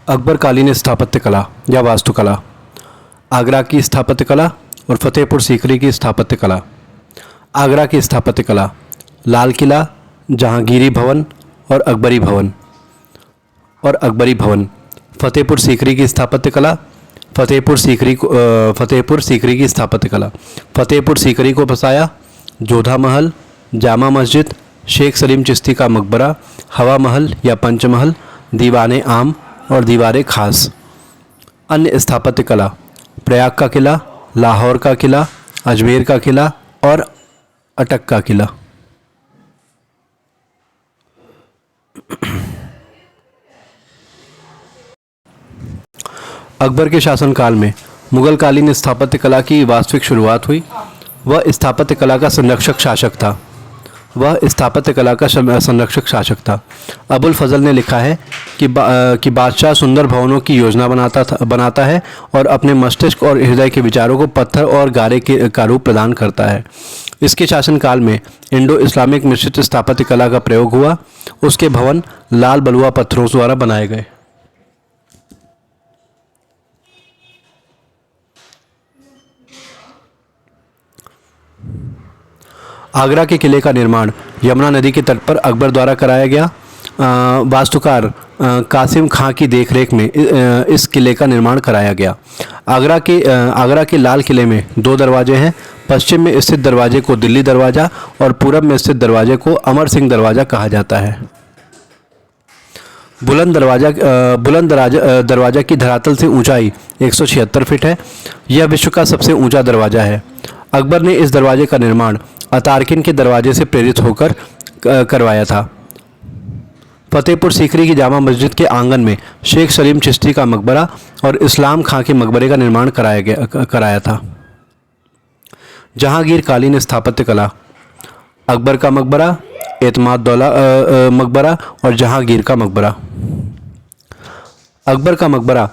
अकबरकालीन स्थापत्य कला या वास्तुकला। आगरा की स्थापत्य कला और फतेहपुर सीकरी की स्थापत्य कला। आगरा की स्थापत्य कला, लाल किला, जहांगीरी भवन और अकबरी भवन। फतेहपुर सीकरी की स्थापत्य कला, फतेहपुर सीकरी की स्थापत्य कला। फतेहपुर सीकरी को बसाया जोधा महल, जामा मस्जिद, शेख सलीम चिश्ती का मकबरा, हवा महल या पंचमहल, दीवाने आम और दीवारे खास। अन्य स्थापत्य कला, प्रयाग का किला, लाहौर का किला, अजमेर का किला और अटक का किला। अकबर के शासनकाल में मुगल कालीन स्थापत्य कला की वास्तविक शुरुआत हुई। वह स्थापत्य कला का संरक्षक शासक था। अबुल फजल ने लिखा है कि बादशाह सुंदर भवनों की योजना बनाता है और अपने मस्तिष्क और हृदय के विचारों को पत्थर और गारे का रूप प्रदान करता है। इसके शासनकाल में इंडो इस्लामिक मिश्रित स्थापत्य कला का प्रयोग हुआ। उसके भवन लाल बलुआ पत्थरों द्वारा बनाए गए। आगरा के किले का निर्माण यमुना नदी के तट पर अकबर द्वारा कराया गया। वास्तुकार कासिम खां की देखरेख में इस किले का निर्माण कराया गया। आगरा के लाल किले में 2 दरवाजे हैं। पश्चिम में स्थित दरवाजे को दिल्ली दरवाज़ा और पूरब में स्थित दरवाजे को अमर सिंह दरवाज़ा कहा जाता है। बुलंद दरवाज़ा की धरातल से ऊंचाई 176 फीट है। यह विश्व का सबसे ऊंचा दरवाज़ा है। अकबर ने इस दरवाजे का निर्माण अतारकिन के दरवाजे से प्रेरित होकर करवाया था। फतेहपुर सीकरी की जामा मस्जिद के आंगन में शेख सलीम चिश्ती का मकबरा और इस्लाम खां के मकबरे का निर्माण कराया था। जहांगीर कालीन स्थापत्य कला, अकबर का मकबरा, एतमाद दौला मकबरा और जहांगीर का मकबरा। अकबर का मकबरा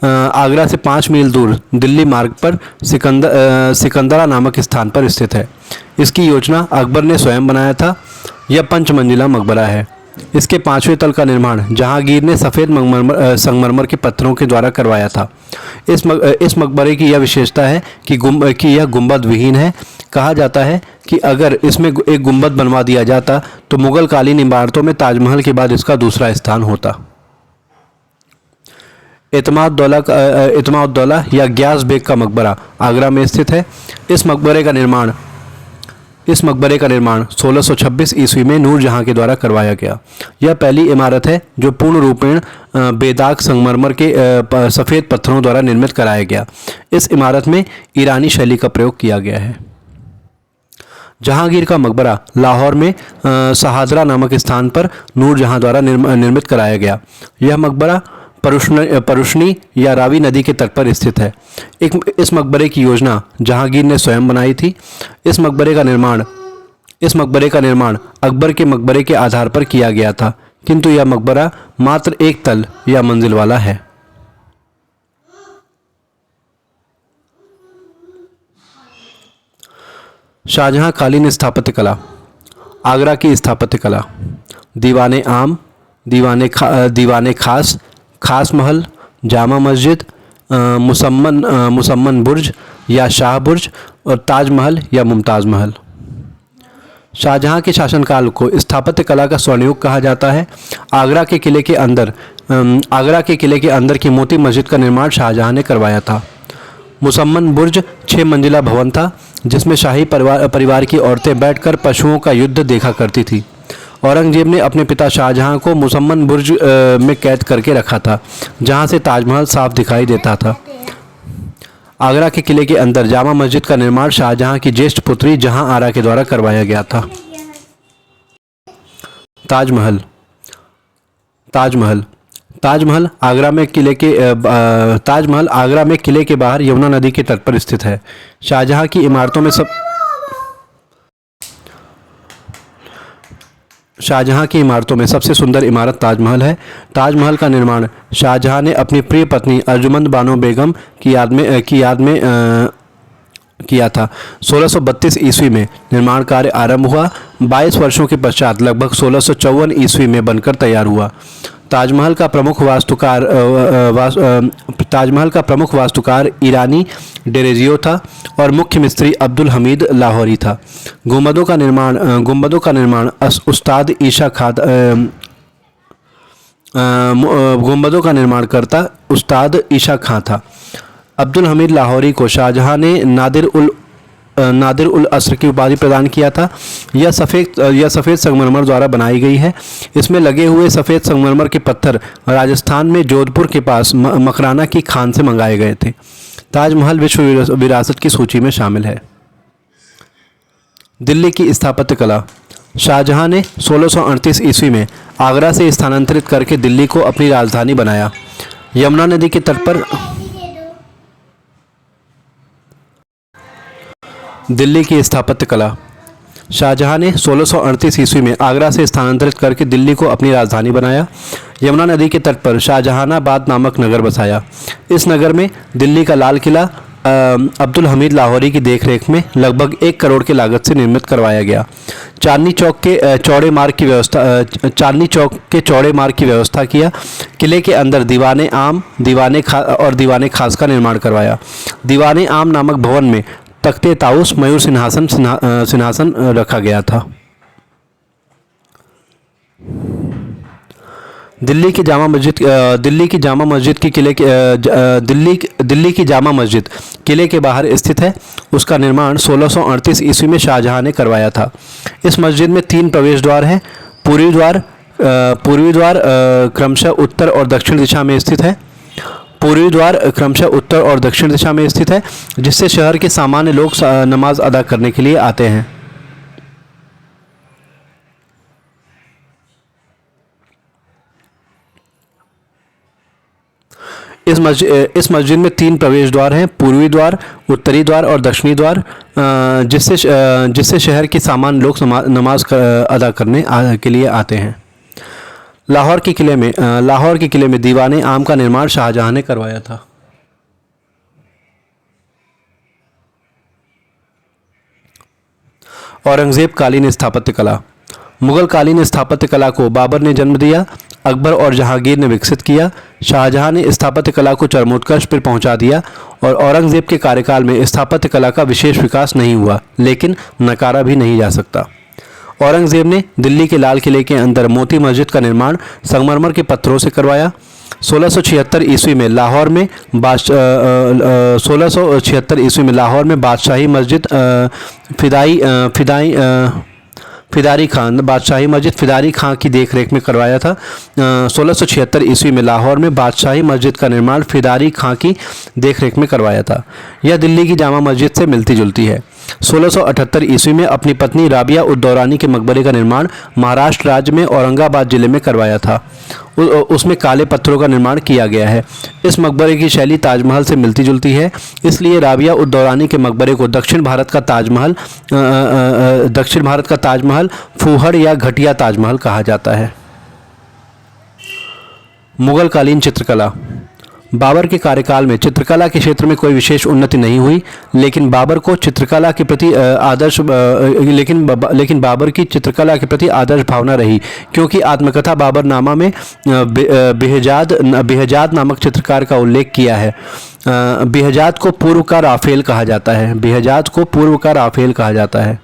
आगरा से 5 मील दूर दिल्ली मार्ग पर सिकंदरा नामक स्थान पर स्थित है। इसकी योजना अकबर ने स्वयं बनाया था। यह 5 मंजिला मकबरा है। इसके 5वें तल का निर्माण जहांगीर ने सफ़ेद संगमरमर के पत्थरों के द्वारा करवाया था। इस मकबरे की यह विशेषता है कि यह गुंबद विहीन है। कहा जाता है कि अगर इसमें एक गुंबद बनवा दिया जाता तो मुगल कालीन इमारतों में ताजमहल के बाद इसका दूसरा स्थान होता। एतमाद दौला या ग्यास बेग का मकबरा आगरा में स्थित है। इस मकबरे का निर्माण 1626 ईस्वी में नूरजहां के द्वारा करवाया गया। यह पहली इमारत है जो पूर्ण रूपेण बेदाग संगमरमर के सफ़ेद पत्थरों द्वारा निर्मित कराया गया। इस इमारत में ईरानी शैली का प्रयोग किया गया है। जहांगीर का मकबरा लाहौर में शहादरा नामक स्थान पर नूरजहां द्वारा निर्मित कराया गया। यह मकबरा परुशनी या रावी नदी के तट पर स्थित है। इस मकबरे की योजना जहांगीर ने स्वयं बनाई थी। इस मकबरे का निर्माण अकबर के मकबरे के आधार पर किया गया था, किंतु यह मकबरा मात्र 1 तल या मंजिल वाला है। शाहजहां कालीन स्थापत्य कला, आगरा की स्थापत्य कला, दीवाने आम, दीवाने खास महल, जामा मस्जिद, मुसम्मन बुर्ज या शाह बुर्ज और ताजमहल या मुमताज़ महल। शाहजहां के शासनकाल को स्थापत्य कला का स्वर्णयुग कहा जाता है। आगरा के किले के अंदर की मोती मस्जिद का निर्माण शाहजहां ने करवाया था। मुसम्मन बुर्ज 6 मंजिला भवन था जिसमें शाही परिवार की औरतें बैठकर पशुओं का युद्ध देखा करती थी। औरंगजेब ने अपने पिता शाहजहां को मुसम्मन बुर्ज में कैद करके रखा था, जहां से ताजमहल साफ दिखाई देता था। आगरा के किले के अंदर जामा मस्जिद का निर्माण शाहजहां की ज्येष्ठ पुत्री जहां आरा के द्वारा करवाया गया था। ताजमहल आगरा में किले के बाहर यमुना नदी के तट पर स्थित है। शाहजहां की इमारतों में सबसे सुंदर इमारत ताजमहल है। ताजमहल का निर्माण शाहजहां ने अपनी प्रिय पत्नी अर्जुमंद बानो बेगम की याद में किया था। 1632 ईस्वी में निर्माण कार्य आरंभ हुआ। 22 वर्षों के पश्चात लगभग 1654 ईस्वी में बनकर तैयार हुआ। ताजमहल का प्रमुख वास्तुकार ईरानी डेरेजियो था और मुख्य मिस्त्री अब्दुल हमीद लाहौरी था। गुंबदों का निर्माण उस्ताद ईशा खान गुंबदों का निर्माणकर्ता उस्ताद ईशा खां था। अब्दुल हमीद लाहौरी को शाहजहां ने नादिर उल असर की उपाधि प्रदान किया था। यह सफ़ेद संगमरमर द्वारा बनाई गई है। इसमें लगे हुए सफ़ेद संगमरमर के पत्थर राजस्थान में जोधपुर के पास मकराना की खान से मंगाए गए थे। ताजमहल विश्व विरासत की सूची में शामिल है। दिल्ली की स्थापत्य कला। शाहजहां ने 1638 ईस्वी में आगरा से स्थानांतरित करके दिल्ली को अपनी राजधानी बनाया। यमुना नदी के तट पर दिल्ली की स्थापत्य कला। शाहजहां ने 1638 ईस्वी में आगरा से स्थानांतरित करके दिल्ली को अपनी राजधानी बनाया। यमुना नदी के तट पर शाहजहानाबाद नामक नगर बसाया। इस नगर में दिल्ली का लाल किला अब्दुल हमीद लाहौरी की देखरेख में लगभग 1 करोड़ की लागत से निर्मित करवाया गया। चांदनी चौक के चौड़े मार्ग की व्यवस्था किया। किले के अंदर दीवाने आम दीवाने खास का निर्माण करवाया। दीवाने आम नामक भवन में तख्ते ताउस मयूर सिंहासन रखा गया था। दिल्ली की जामा मस्जिद किले के बाहर स्थित है। उसका निर्माण 1638 ईस्वी में शाहजहां ने करवाया था। इस मस्जिद में 3 प्रवेश द्वार हैं। पूर्वी द्वार क्रमशः उत्तर और दक्षिण दिशा में स्थित है। जिससे शहर के सामान्य लोग नमाज अदा करने के लिए आते हैं। इस मस्जिद में 3 प्रवेश द्वार हैं। पूर्वी द्वार, उत्तरी द्वार और दक्षिणी द्वार, जिससे शहर के सामान्य लोग नमाज अदा करने के लिए आते हैं। लाहौर के किले में दीवाने आम का निर्माण शाहजहां ने करवाया था। औरंगजेब कालीन स्थापत्य कला। मुगल कालीन स्थापत्य कला को बाबर ने जन्म दिया। अकबर और जहांगीर ने विकसित किया। शाहजहां ने स्थापत्य कला को चरमोत्कर्ष पर पहुंचा दिया और औरंगजेब के कार्यकाल में स्थापत्य कला का विशेष विकास नहीं हुआ, लेकिन नकारा भी नहीं जा सकता। औरंगजेब ने दिल्ली के लाल किले के अंदर मोती मस्जिद का निर्माण संगमरमर के पत्थरों से करवाया। 1676 ईस्वी में लाहौर में बादशाही मस्जिद फिदारी खां की देखरेख में करवाया था। 1676 ईस्वी में लाहौर में बादशाही मस्जिद का निर्माण फिदारी खां की देखरेख में करवाया था। यह दिल्ली की जामा मस्जिद से मिलती जुलती है। 1678 ईस्वी में अपनी पत्नी राबिया उद दौरानी के मकबरे का निर्माण महाराष्ट्र राज्य में औरंगाबाद जिले में करवाया था। उसमें काले पत्थरों का निर्माण किया गया है। इस मकबरे की शैली ताजमहल से मिलती जुलती है, इसलिए राबिया उद दौरानी के मकबरे को दक्षिण भारत का ताजमहल फूहड़ या घटिया ताजमहल कहा जाता है। मुगल कालीन चित्रकला। बाबर के कार्यकाल में चित्रकला के क्षेत्र में कोई विशेष उन्नति नहीं हुई, लेकिन बाबर की चित्रकला के प्रति आदर्श भावना रही, क्योंकि आत्मकथा बाबरनामा में बेहजाद नामक चित्रकार का उल्लेख किया है। बेहजाद को पूर्व का राफेल कहा जाता है।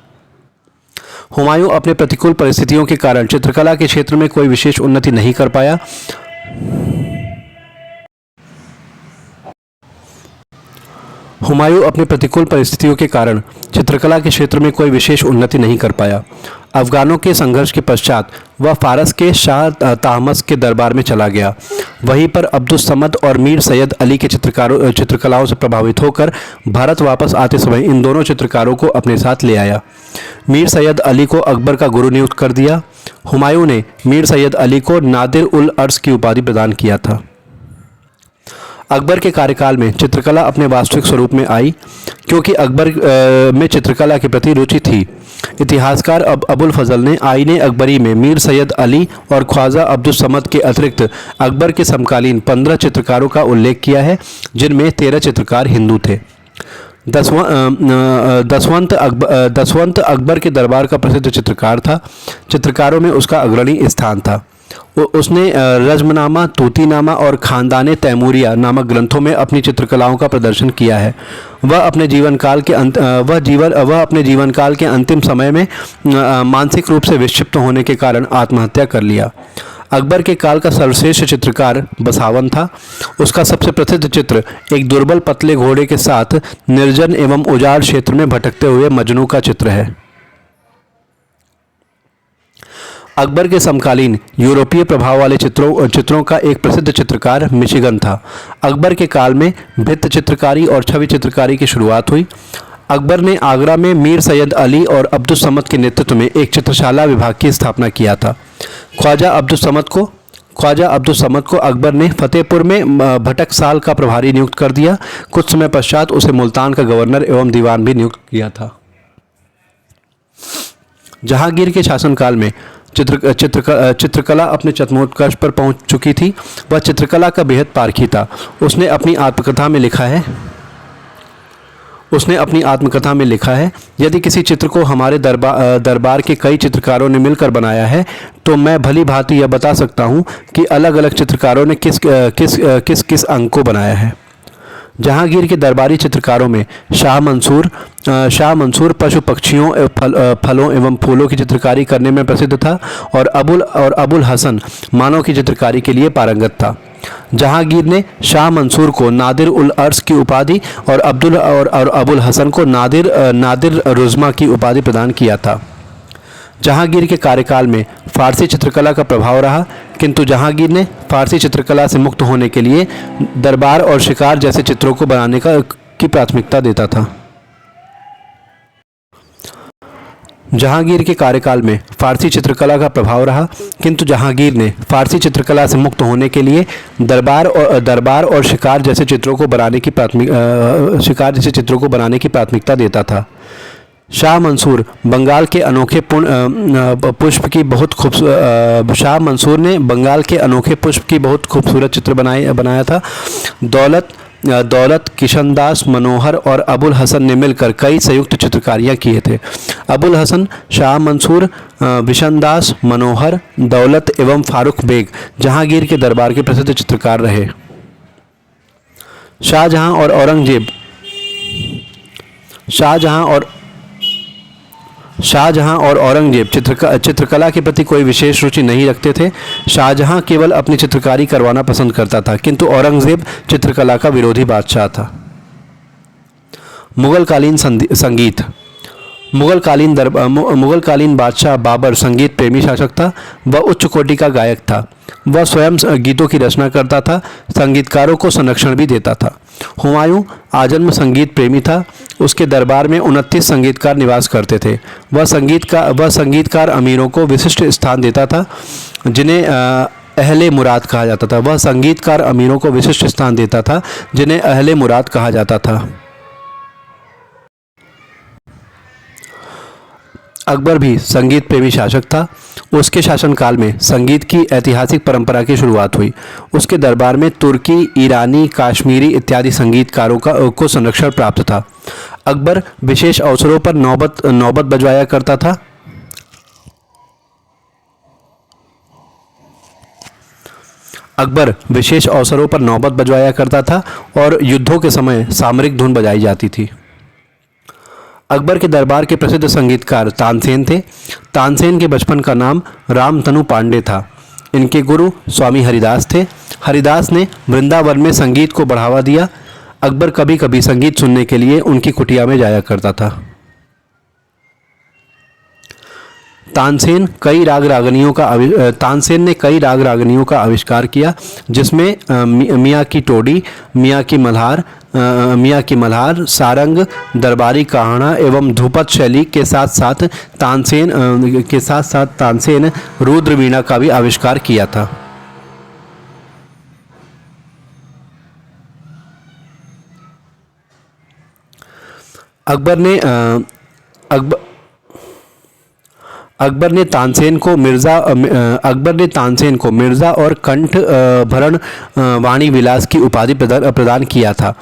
हुमायूं अपने प्रतिकूल परिस्थितियों के कारण चित्रकला के क्षेत्र में कोई विशेष उन्नति नहीं कर पाया। अफगानों के संघर्ष के पश्चात वह फारस के शाह तहमस के दरबार में चला गया। वहीं पर अब्दुस समद और मीर सैयद अली के चित्रकलाओं से प्रभावित होकर भारत वापस आते समय इन दोनों चित्रकारों को अपने साथ ले आया। मीर सैयद अली को अकबर का गुरु नियुक्त कर दिया। हुमायूं ने मीर सैयद अली को नादिर उल अर्स की उपाधि प्रदान किया था। अकबर के कार्यकाल में चित्रकला अपने वास्तविक स्वरूप में आई, क्योंकि अकबर में चित्रकला के प्रति रुचि थी। इतिहासकार अबुल फजल ने आईने अकबरी में मीर सैयद अली और ख्वाजा अब्दुस समद के अतिरिक्त अकबर के समकालीन 15 चित्रकारों का उल्लेख किया है, जिनमें 13 चित्रकार हिंदू थे। दसवंत अकबर के दरबार का प्रसिद्ध चित्रकार था। चित्रकारों में उसका अग्रणी स्थान था। उसने रज़्मनामा, तूतीनामा और ख़ानदान तैमूरिया नामक ग्रंथों में अपनी चित्रकलाओं का प्रदर्शन किया है। वह अपने जीवन काल के अंतिम समय में मानसिक रूप से विक्षिप्त होने के कारण आत्महत्या कर लिया। अकबर के काल का सर्वश्रेष्ठ चित्रकार बसावन था। उसका सबसे प्रसिद्ध चित्र एक दुर्बल पतले घोड़े के साथ निर्जन एवं उजाड़ क्षेत्र में भटकते हुए मजनू का चित्र है। अकबर के समकालीन यूरोपीय प्रभाव वाले चित्रों का एक प्रसिद्ध चित्रकार मिशिगन था। अकबर के काल में भित्त चित्रकारी और छवि चित्रकारी की शुरुआत हुई। अकबर ने आगरा में मीर सैयद अली और अब्दुस समद के नेतृत्व में एक चित्रशाला विभाग की स्थापना किया था। ख्वाजा अब्दुस समद को अकबर ने फतेहपुर में भटकसाल का प्रभारी नियुक्त कर दिया। कुछ समय पश्चात उसे मुल्तान का गवर्नर एवं दीवान भी नियुक्त किया था। जहांगीर के शासनकाल में चित्रकला अपने चरमोत्कर्ष पर पहुंच चुकी थी। वह चित्रकला का बेहद पारखी था। उसने अपनी आत्मकथा में लिखा है, यदि किसी चित्र को हमारे दरबार के कई चित्रकारों ने मिलकर बनाया है तो मैं भली भांति यह बता सकता हूँ कि अलग अलग चित्रकारों ने किस अंग को बनाया है। जहांगीर के दरबारी चित्रकारों में शाह मंसूर पशु पक्षियों फलों एवं फूलों की चित्रकारी करने में प्रसिद्ध था और अबुल हसन मानव की चित्रकारी के लिए पारंगत था। जहांगीर ने शाह मंसूर को नादिर उल अर्श की उपाधि और अबुल हसन को नादिर रुज़मा की उपाधि प्रदान किया था। जहांगीर के कार्यकाल में फ़ारसी चित्रकला का प्रभाव रहा, किंतु जहांगीर ने फ़ारसी चित्रकला से मुक्त होने के लिए दरबार और शिकार जैसे चित्रों को बनाने की प्राथमिकता देता था। जहांगीर के कार्यकाल में फ़ारसी चित्रकला का प्रभाव रहा, किंतु जहांगीर ने फ़ारसी चित्रकला से मुक्त होने के लिए दरबार और शिकार जैसे चित्रों को बनाने की प्राथमिकता देता था। शाह मंसूर ने बंगाल के अनोखे पुष्प की बहुत खूबसूरत चित्र बनाया था। दौलत, किशनदास, मनोहर और अबुल हसन ने मिलकर कई संयुक्त चित्रकारियाँ किए थे। अबुल हसन, शाह मंसूर, बिशनदास, मनोहर, दौलत एवं फारूक बेग जहांगीर के दरबार के प्रसिद्ध चित्रकार रहे। शाहजहां और औरंगजेब चित्रकला के प्रति कोई विशेष रुचि नहीं रखते थे। शाहजहां केवल अपनी चित्रकारी करवाना पसंद करता था, किंतु औरंगजेब चित्रकला का विरोधी बादशाह था। मुगलकालीन संगीत। मुगलकालीन बादशाह बाबर संगीत प्रेमी शासक था। वह उच्च कोटि का गायक था। वह स्वयं गीतों की रचना करता था, संगीतकारों को संरक्षण भी देता था। हुमायूं आजन्म संगीत प्रेमी था। उसके दरबार में 29 संगीतकार निवास करते थे। वह संगीतकार अमीरों को विशिष्ट स्थान देता था, जिन्हें अहले मुराद कहा जाता था। अकबर भी संगीत प्रेमी शासक था। उसके शासनकाल में संगीत की ऐतिहासिक परंपरा की शुरुआत हुई। उसके दरबार में तुर्की, ईरानी, काश्मीरी इत्यादि संगीतकारों को संरक्षण प्राप्त था। अकबर विशेष अवसरों पर नौबत बजवाया करता था। और युद्धों के समय सामरिक धुन बजाई जाती थी। अकबर के दरबार के प्रसिद्ध संगीतकार तानसेन थे। तानसेन के बचपन का नाम रामतनु पांडे था। इनके गुरु स्वामी हरिदास थे। हरिदास ने वृंदावन में संगीत को बढ़ावा दिया। अकबर कभी कभी संगीत सुनने के लिए उनकी कुटिया में जाया करता था। तानसेन ने कई राग रागनियों का आविष्कार किया, जिसमें मियाँ की टोडी, मियाँ की मल्हार, सारंग, दरबारी कहाना एवं ध्रुपद शैली के साथ साथ तानसेन रुद्र वीणा का भी आविष्कार किया था। अकबर ने तानसेन को मिर्ज़ा और कंठ भरण वाणी विलास की उपाधि प्रदान किया था।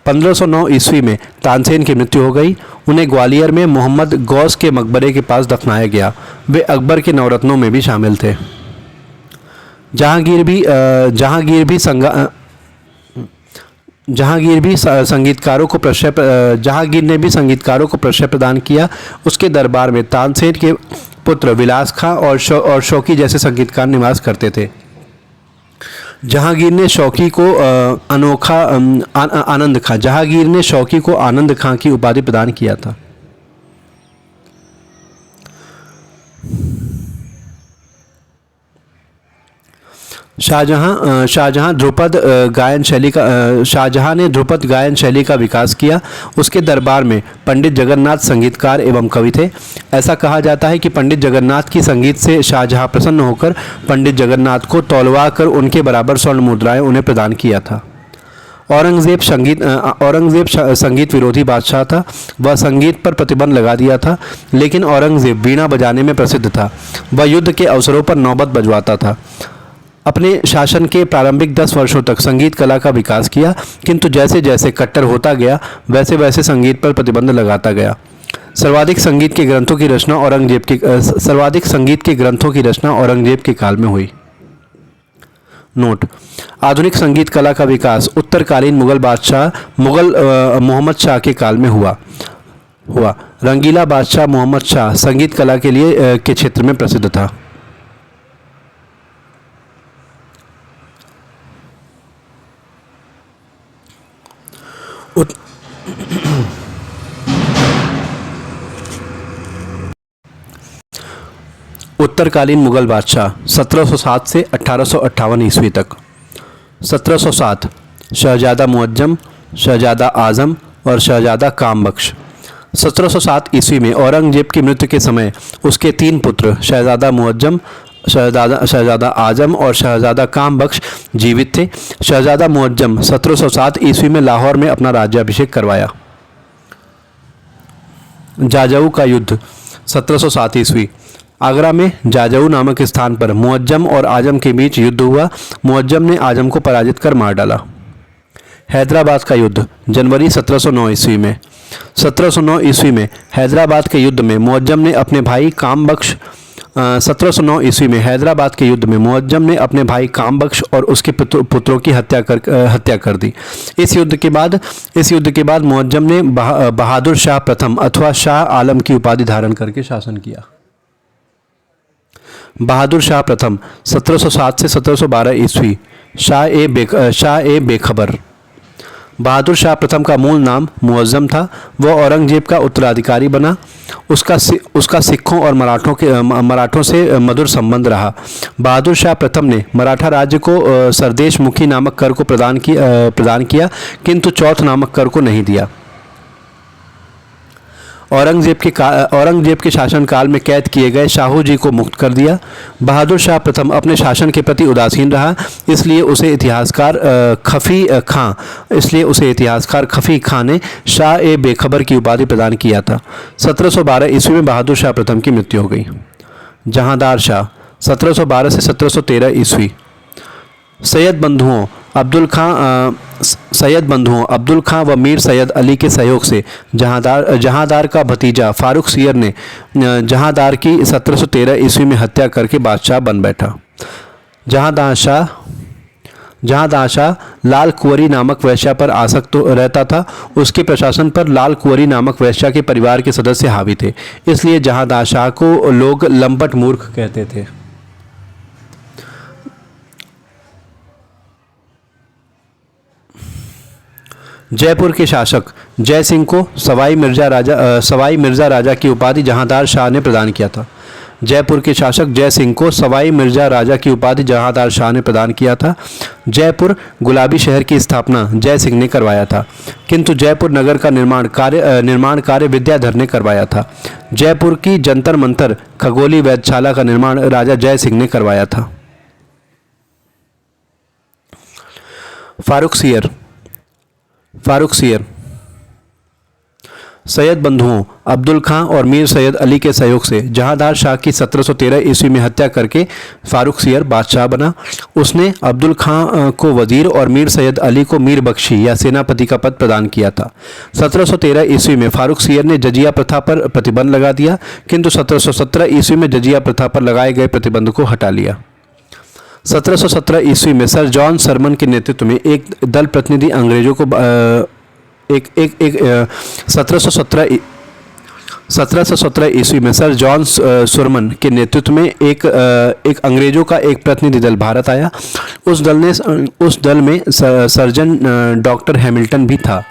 1509 ईस्वी में तानसेन की मृत्यु हो गई। उन्हें ग्वालियर में मोहम्मद गौस के मकबरे के पास दफनाया गया। वे अकबर के नवरत्नों में भी शामिल थे। जहांगीर ने भी संगीतकारों को प्रश्रय प्रदान किया। उसके दरबार में तानसेन के पुत्र विलास खां और शौकी जैसे संगीतकार निवास करते थे। जहांगीर ने शौकी को आनंद खां की उपाधि प्रदान किया था। शाहजहां ने ध्रुपद गायन शैली का विकास किया। उसके दरबार में पंडित जगन्नाथ संगीतकार एवं कवि थे। ऐसा कहा जाता है कि पंडित जगन्नाथ की संगीत से शाहजहां प्रसन्न होकर पंडित जगन्नाथ को तौलवा कर उनके बराबर स्वर्ण मुद्राएं उन्हें प्रदान किया था। औरंगजेब संगीत विरोधी बादशाह था। वह संगीत पर प्रतिबंध लगा दिया था, लेकिन औरंगजेब वीणा बजाने में प्रसिद्ध था। वह युद्ध के अवसरों पर नौबत बजवाता था। अपने शासन के प्रारंभिक 10 वर्षों तक संगीत कला का विकास किया, किंतु जैसे जैसे कट्टर होता गया वैसे वैसे संगीत पर प्रतिबंध लगाता गया। सर्वाधिक संगीत के ग्रंथों की रचना औरंगजेब के काल में हुई। नोट: आधुनिक संगीत कला का विकास उत्तरकालीन मोहम्मद शाह के काल में हुआ। रंगीला बादशाह मोहम्मद शाह संगीत कला के क्षेत्र में प्रसिद्ध था। उत्तरकालीन मुगल बादशाह 1707 से 1858 ईस्वी तक। 1707 शहजादा मुअज्जम, शहजादा आजम और शहजादा कामबख्श। 1707 ईस्वी में औरंगजेब की मृत्यु के समय उसके 3 पुत्र शहजादा मुअज्जम, शहजादा आजम और शहजादा कामबख्श जीवित थे। शहजादा मुअज्जम 1707 ईस्वी में लाहौर में अपना राज्याभिषेक करवाया। जाजऊ का युद्ध 1707 ईस्वी। आगरा में जाजऊ नामक स्थान पर मुअज्जम और आजम के बीच युद्ध हुआ। मुअज्जम ने आजम को पराजित कर मार डाला। हैदराबाद का युद्ध जनवरी 1709 ईस्वी में। 1709 ईस्वी में हैदराबाद के युद्ध में मुअज्जम ने अपने भाई कामबख्श 1709 ईस्वी में हैदराबाद के युद्ध में मुअज्जम ने अपने भाई कामबख्श और उसके पुत्रों की हत्या कर दी। इस युद्ध के बाद मुअज्जम ने बहादुर शाह प्रथम अथवा शाह आलम की उपाधि धारण करके शासन किया। बहादुर शाह प्रथम 1707 से 1712 ईस्वी। शाह ए बेखबर। बहादुर शाह प्रथम का मूल नाम मुअज्जम था। वह औरंगजेब का उत्तराधिकारी बना। उसका सिखों और मराठों से मधुर संबंध रहा। बहादुर शाह प्रथम ने मराठा राज्य को सरदेश मुखी नामक कर को प्रदान किया, किंतु चौथ नामक कर को नहीं दिया। औरंगजेब के शासनकाल में कैद किए गए शाहू जी को मुक्त कर दिया। बहादुर शाह प्रथम अपने शासन के प्रति उदासीन रहा, इसलिए उसे इतिहासकार खफी खां ने शाह ए बेखबर की उपाधि प्रदान किया था। 1712 ईस्वी में बहादुर शाह प्रथम की मृत्यु हो गई। जहांदार शाह 1712 से 1713 ईस्वी। सैयद बंधुओं अब्दुल खां व मीर सैयद अली के सहयोग से जहांदार का भतीजा फारूक सियर ने जहांदार की 1713 ईस्वी में हत्या करके बादशाह बन बैठा। जहांदार शाह लाल कुंवरी नामक वेश्या पर आसक्त रहता था। उसके प्रशासन पर लाल कुंवरी नामक वेश्या के परिवार के सदस्य हावी थे, इसलिए जहांदार शाह को लोग लंपट मूर्ख कहते थे। जयपुर के शासक जय सिंह को सवाई मिर्ज़ा राजा की उपाधि जहांदार शाह ने प्रदान किया था। जयपुर के शासक जय सिंह को सवाई मिर्ज़ा राजा की उपाधि जहांदार शाह ने प्रदान किया था। जयपुर गुलाबी शहर की स्थापना जय सिंह ने करवाया था, किंतु जयपुर नगर का निर्माण कार्य विद्याधर ने करवाया था। जयपुर की जंतर मंतर खगोली वेधशाला का निर्माण राजा जय सिंह ने करवाया था। फारूक सियर सैयद बंधुओं अब्दुल खां और मीर सैयद अली के सहयोग से जहांदार शाह की 1713 ईस्वी में हत्या करके फारूक सियर बादशाह बना। उसने अब्दुल खां को वजीर और मीर सैयद अली को मीर बख्शी या सेनापति का पद प्रदान किया था। 1713 ईस्वी में फारूक सियर ने जजिया प्रथा पर प्रतिबंध लगा दिया, किंतु 1717 ईस्वी में जजिया प्रथा पर लगाए गए प्रतिबंध को हटा लिया। 1717 ईस्वी में सर जॉन सरमन के नेतृत्व में एक दल प्रतिनिधि अंग्रेजों को 1717 ईस्वी में सर जॉन सुरमन के नेतृत्व में एक अंग्रेजों का एक प्रतिनिधि दल भारत आया। उस दल में सर्जन डॉक्टर हैमिल्टन भी था।